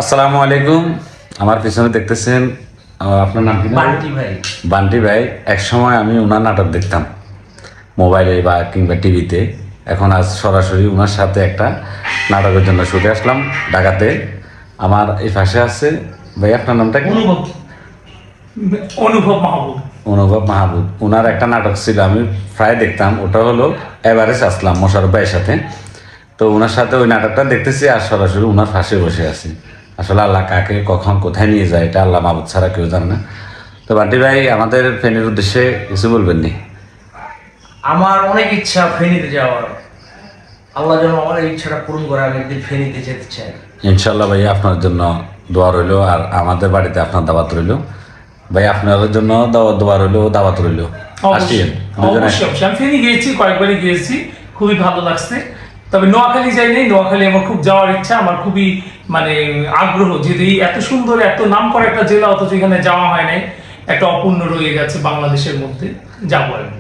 আসসালামু আলাইকুম। আমার পিছনে দেখতেছেন আপনার নাম কি? বান্টি ভাই। বান্টি ভাই। এক সময় আমি ওনার নাটক দেখতাম মোবাইলে বা কিংবা টিভিতে। এখন আজ সরাসরি ওনার সাথে একটা নাটকের জন্য ছুটে আসলাম ঢাকাতে। আমার এই পাশে আছে ভাই, আপনার নামটা কি? অনুভব মাহবুব। অনুভব মাহবুব। ওনার একটা নাটক ছিল, আমি প্রায় দেখতাম, ওটা হলো এভারেস্ট আসলাম মোশারফ ভাইয়ের সাথে। তো ওনার সাথে ওই নাটকটা দেখতেছি আর সরাসরি ওনার পাশে বসে আছি। আসলে আল্লাহ কাকে কখন কোথায় নিয়ে যায় এটা আল্লাহ মাহবুব ছাড়া কেউ জানে না। তো বান্টি ভাই, আমাদের ফ্যানের উদ্দেশ্যে কিছু বলবেন নি? আমার অনেক ইচ্ছা ফেনীতে যাওয়ার। আল্লাহ যেন আমার এই ইচ্ছাটা পূরণ করে, আমি একদিন ফেনীতে যেতে চাই। ইনশাল্লাহ ভাই, আপনার জন্য দোয়া রইলো আর আমাদের বাড়িতে আপনার দাওয়াত রইলো। ভাই আপনাদের জন্য দোয়া রইলো, দাওয়াত রইলো। আসিয়েন দুজনে। অবশ্যই আমি ফেনী গিয়েছি, কয়েকবারই গিয়েছি, খুবই ভালো লাগছে। তবে নোয়াখালী যাইনি, নোয়াখালী আমার খুব যাওয়ার ইচ্ছা, আমার খুবই আগ্রহ যে এই এত সুন্দর এত নাম করা একটা জেলা অথচ এখানে যাওয়া হয় নাই, একটা অপূর্ণ রয়ে গেছে বাংলাদেশের মধ্যে। যাবো আর কি।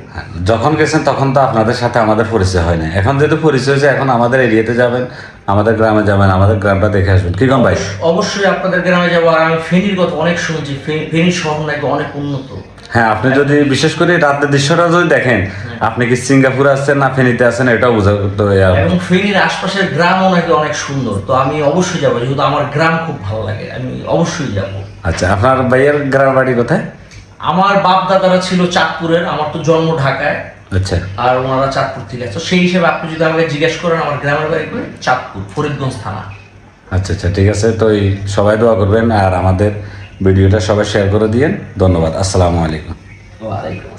যখন গেছেন তখন তো আপনাদের সাথে আমাদের পরিচয় হয় না, এখন যেহেতু পরিচয় হয়েছে এখন আমাদের এরিয়াতে যাবেন, আমাদের গ্রামে যাবেন, আমাদের গ্রামটা দেখে আসবেন। কি কম ভাই? অবশ্যই আপনাদের গ্রামে যাবো। আর আমি ফেনীর কথা অনেক শুনছি, ফেনী শহর নাকি অনেক উন্নত। হ্যাঁ, আপনি যদি বিশেষ করে রাতের দৃশ্যটা যদি দেখেন, আপনি কি সিঙ্গাপুরে আছেন না ফেনীতে আছেন এটাও বোঝা করতে হবে। এবং ফেনীর আশপাশের গ্রামও নাকি অনেক সুন্দর। তো আমি অবশ্যই যাবো, যেহেতু আমার গ্রাম খুব ভালো লাগে, আমি অবশ্যই যাবো। আচ্ছা, আপনার ভাইয়ের গ্রাম বাড়ি কোথায়? আমার বাপ দাদারা ছিল চাঁদপুরের, আমার তো জন্ম ঢাকায়। আচ্ছা আর ওনারা চাঁদপুর থেকে আছে। সেই হিসেবে আপনি যদি আমাকে জিজ্ঞেস করেন, আমার গ্রামের বাড়ি করে চাঁদপুর, ফরিদগঞ্জ থানা। আচ্ছা আচ্ছা, ঠিক আছে। তো এই সবাই দোয়া করবেন আর আমাদের ভিডিওটা সবাই শেয়ার করে দিয়েন। ধন্যবাদ। আসসালামু আলাইকুম। ওয়ালাইকুম।